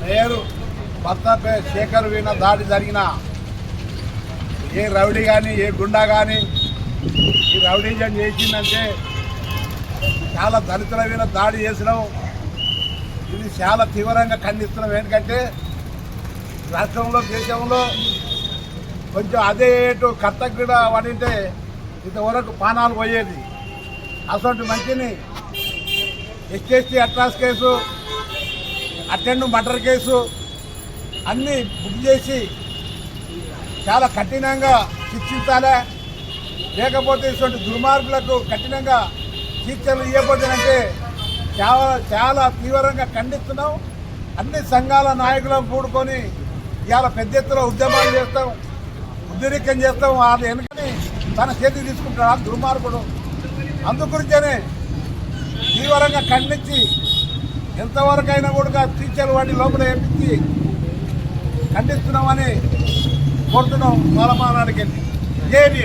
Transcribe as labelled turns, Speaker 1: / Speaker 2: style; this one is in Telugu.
Speaker 1: మేయర్ భర్తపై శేఖర్ వీణ దాడి జరిగిన ఏ రౌడీ కానీ ఏ గుండా కానీ ఈ రౌడీజం చేసిందంటే చాలా దళితుల మీద దాడి చేసినాం. ఇది చాలా తీవ్రంగా ఖండిస్తున్నాం. ఎందుకంటే రాష్ట్రంలో దేశంలో కొంచెం అదే కర్తజ్ఞత పడింటే ఇంతవరకు పానాలు పోయేది. అసలు మంచిని ST అట్రాస్ case, attend murder case అన్నీ బుక్ చేసి చాలా కఠినంగా శిక్షించాలి. లేకపోతే ఇటువంటి దుర్మార్గులకు కఠినంగా శిక్షలు ఇవ్వబోతుందంటే చాలా చాలా తీవ్రంగా ఖండిస్తున్నాం. అన్ని సంఘాల నాయకులను కూడుకొని ఇవాళ పెద్ద ఎత్తున ఉద్యమాలు చేస్తాం, ఉద్రిక్తం చేస్తాం. వాళ్ళు వెనుకని తన చేతికి తీసుకుంటాడు ఆ దుర్మార్గుడు. అందుగురించనే తీవ్రంగా ఖండించి ఎంతవరకైనా కూడా టీచర్లు వాటి లోపల వేపించి ఖండిస్తున్నామని కోరుతున్నాం. మాలమానానికి వెళ్ళి జేబీ